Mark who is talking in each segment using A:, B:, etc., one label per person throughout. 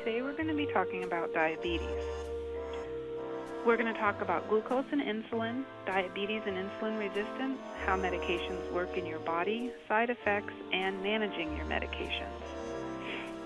A: Today we're going to be talking about diabetes. We're going to talk about glucose and insulin, diabetes and insulin resistance, how medications work in your body, side effects, and managing your medications.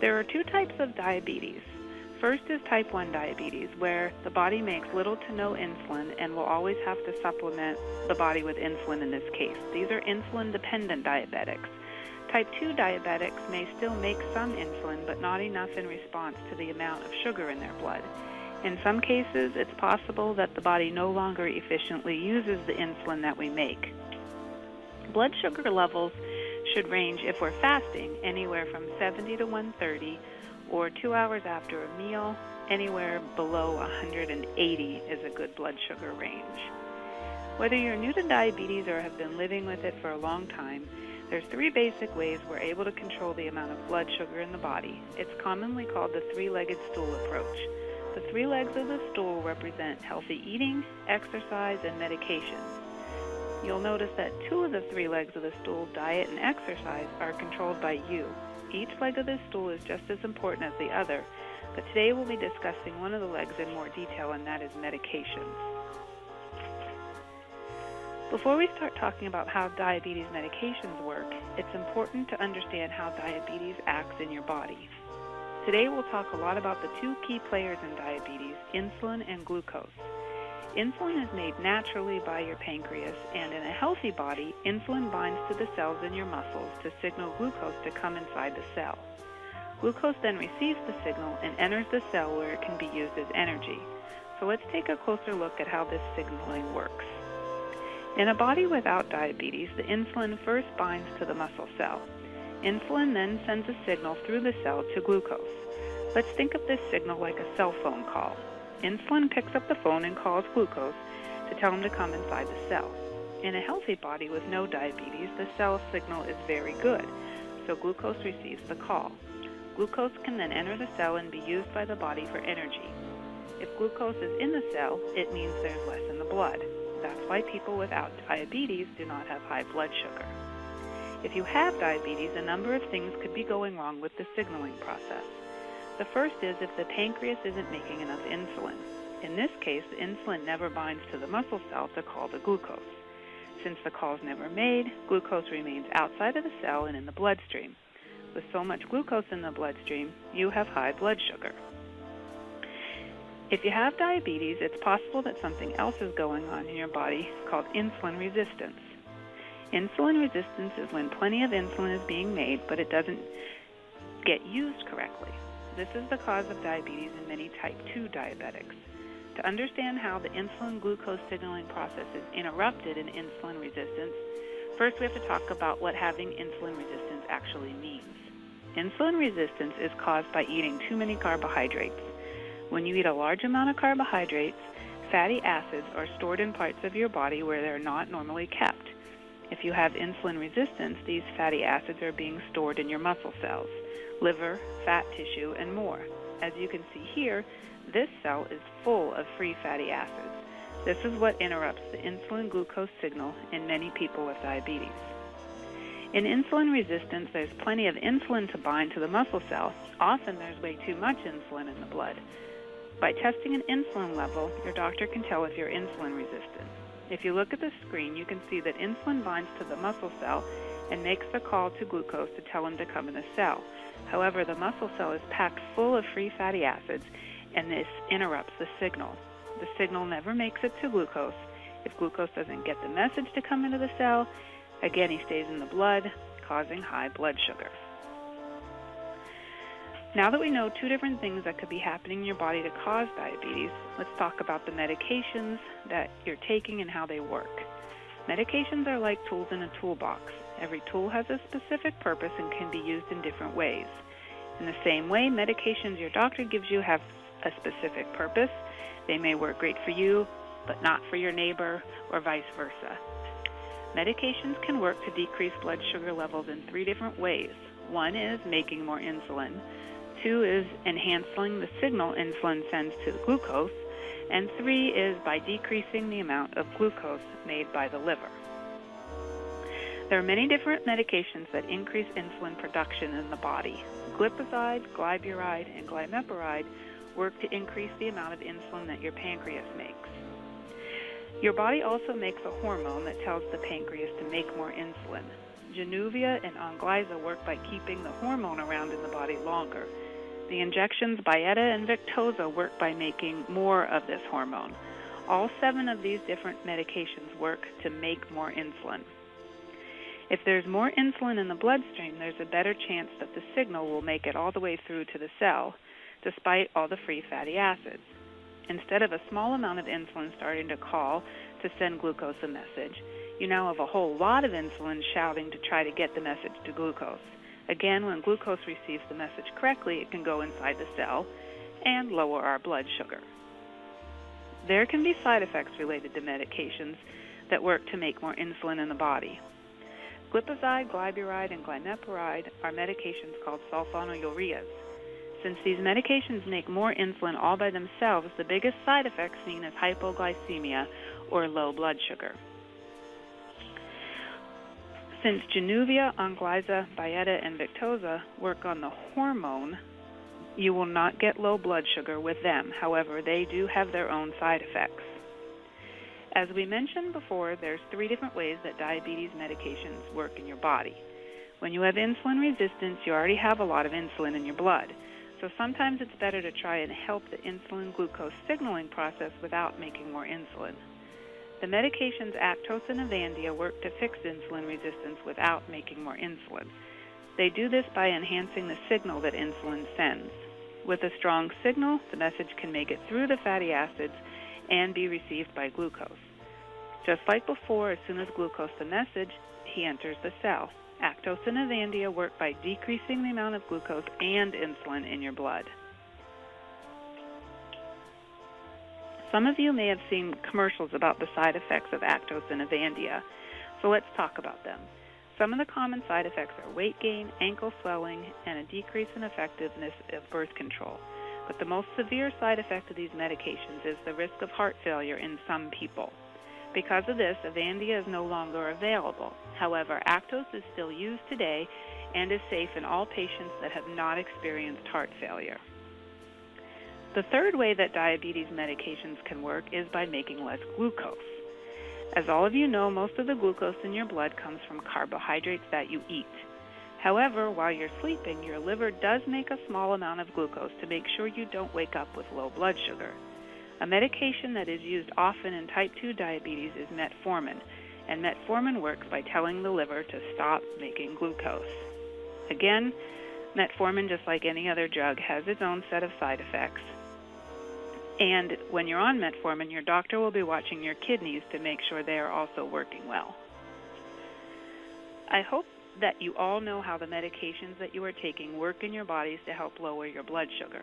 A: There are two types of diabetes. First is type 1 diabetes, where the body makes little to no insulin and will always have to supplement the body with insulin in this case. These are insulin-dependent diabetics. Type 2 diabetics may still make some insulin, but not enough in response to the amount of sugar in their blood. In some cases, it's possible that the body no longer efficiently uses the insulin that we make. Blood sugar levels should range, if we're fasting, anywhere from 70 to 130, or 2 hours after a meal, anywhere below 180 is a good blood sugar range. Whether you're new to diabetes or have been living with it for a long time, there's three basic ways we're able to control the amount of blood sugar in the body. It's commonly called the three-legged stool approach. The three legs of the stool represent healthy eating, exercise, and medications. You'll notice that two of the three legs of the stool, diet and exercise, are controlled by you. Each leg of the stool is just as important as the other, but today we'll be discussing one of the legs in more detail, and that is medications. Before we start talking about how diabetes medications work, it's important to understand how diabetes acts in your body. Today we'll talk a lot about the two key players in diabetes, insulin and glucose. Insulin is made naturally by your pancreas, and in a healthy body, insulin binds to the cells in your muscles to signal glucose to come inside the cell. Glucose then receives the signal and enters the cell where it can be used as energy. So let's take a closer look at how this signaling works. In a body without diabetes, the insulin first binds to the muscle cell. Insulin then sends a signal through the cell to glucose. Let's think of this signal like a cell phone call. Insulin picks up the phone and calls glucose to tell him to come inside the cell. In a healthy body with no diabetes, the cell signal is very good, so glucose receives the call. Glucose can then enter the cell and be used by the body for energy. If glucose is in the cell, it means there's less in the blood. That's why people without diabetes do not have high blood sugar. If you have diabetes, a number of things could be going wrong with the signaling process. The first is if the pancreas isn't making enough insulin. In this case, the insulin never binds to the muscle cell to call the glucose. Since the call is never made, glucose remains outside of the cell and in the bloodstream. With so much glucose in the bloodstream, you have high blood sugar. If you have diabetes, it's possible that something else is going on in your body called insulin resistance. Insulin resistance is when plenty of insulin is being made, but it doesn't get used correctly. This is the cause of diabetes in many type 2 diabetics. To understand how the insulin-glucose signaling process is interrupted in insulin resistance, first we have to talk about what having insulin resistance actually means. Insulin resistance is caused by eating too many carbohydrates. When you eat a large amount of carbohydrates, fatty acids are stored in parts of your body where they're not normally kept. If you have insulin resistance, these fatty acids are being stored in your muscle cells, liver, fat tissue, and more. As you can see here, this cell is full of free fatty acids. This is what interrupts the insulin-glucose signal in many people with diabetes. In insulin resistance, there's plenty of insulin to bind to the muscle cell. Often there's way too much insulin in the blood. By testing an insulin level, your doctor can tell if you're insulin resistant. If you look at the screen, you can see that insulin binds to the muscle cell and makes the call to glucose to tell him to come in the cell. However, the muscle cell is packed full of free fatty acids, and this interrupts the signal. The signal never makes it to glucose. If glucose doesn't get the message to come into the cell, again, he stays in the blood, causing high blood sugar. Now that we know two different things that could be happening in your body to cause diabetes, let's talk about the medications that you're taking and how they work. Medications are like tools in a toolbox. Every tool has a specific purpose and can be used in different ways. In the same way, medications your doctor gives you have a specific purpose. They may work great for you, but not for your neighbor, or vice versa. Medications can work to decrease blood sugar levels in three different ways. One is making more insulin. Two is enhancing the signal insulin sends to the glucose. And three is by decreasing the amount of glucose made by the liver. There are many different medications that increase insulin production in the body. Glipizide, glyburide, and glimepiride work to increase the amount of insulin that your pancreas makes. Your body also makes a hormone that tells the pancreas to make more insulin. Januvia and Onglyza work by keeping the hormone around in the body longer. The injections Byetta and Victoza work by making more of this hormone. All 7 of these different medications work to make more insulin. If there's more insulin in the bloodstream, there's a better chance that the signal will make it all the way through to the cell, despite all the free fatty acids. Instead of a small amount of insulin starting to call to send glucose a message, you now have a whole lot of insulin shouting to try to get the message to glucose. Again, when glucose receives the message correctly, it can go inside the cell and lower our blood sugar. There can be side effects related to medications that work to make more insulin in the body. Glipizide, glyburide, and glimepiride are medications called sulfonylureas. Since these medications make more insulin all by themselves, the biggest side effect seen is hypoglycemia or low blood sugar. Since Januvia, Onglyza, Byetta, and Victoza work on the hormone, you will not get low blood sugar with them. However, they do have their own side effects. As we mentioned before, there's 3 different ways that diabetes medications work in your body. When you have insulin resistance, you already have a lot of insulin in your blood. So sometimes it's better to try and help the insulin-glucose signaling process without making more insulin. The medications Actos and Avandia work to fix insulin resistance without making more insulin. They do this by enhancing the signal that insulin sends. With a strong signal, the message can make it through the fatty acids and be received by glucose. Just like before, as soon as glucose the message, he enters the cell. Actos and Avandia work by decreasing the amount of glucose and insulin in your blood. Some of you may have seen commercials about the side effects of Actos and Avandia, so let's talk about them. Some of the common side effects are weight gain, ankle swelling, and a decrease in effectiveness of birth control. But the most severe side effect of these medications is the risk of heart failure in some people. Because of this, Avandia is no longer available. However, Actos is still used today and is safe in all patients that have not experienced heart failure. The third way that diabetes medications can work is by making less glucose. As all of you know, most of the glucose in your blood comes from carbohydrates that you eat. However, while you're sleeping, your liver does make a small amount of glucose to make sure you don't wake up with low blood sugar. A medication that is used often in type 2 diabetes is metformin, and metformin works by telling the liver to stop making glucose. Again, metformin, just like any other drug, has its own set of side effects. And when you're on metformin, your doctor will be watching your kidneys to make sure they are also working well. I hope that you all know how the medications that you are taking work in your bodies to help lower your blood sugar.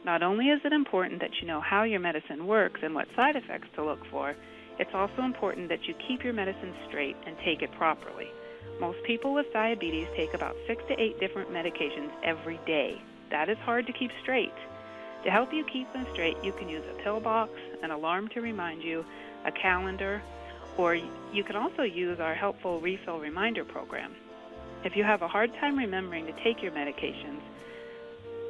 A: Not only is it important that you know how your medicine works and what side effects to look for, it's also important that you keep your medicine straight and take it properly. Most people with diabetes take about 6 to 8 different medications every day. That is hard to keep straight. To help you keep them straight, you can use a pill box, an alarm to remind you, a calendar, or you can also use our helpful refill reminder program. If you have a hard time remembering to take your medications,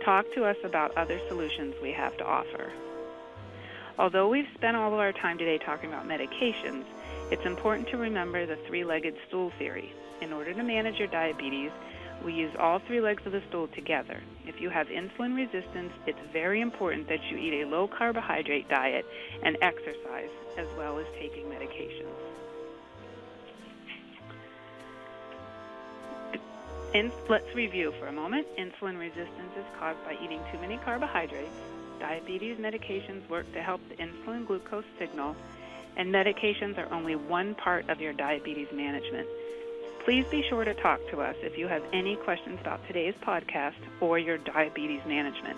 A: talk to us about other solutions we have to offer. Although we've spent all of our time today talking about medications, it's important to remember the 3-legged stool theory. In order to manage your diabetes, we use all 3 legs of the stool together. If you have insulin resistance, it's very important that you eat a low-carbohydrate diet and exercise, as well as taking medications. Let's review for a moment. Insulin resistance is caused by eating too many carbohydrates. Diabetes medications work to help the insulin-glucose signal, and medications are only one part of your diabetes management. Please be sure to talk to us if you have any questions about today's podcast or your diabetes management.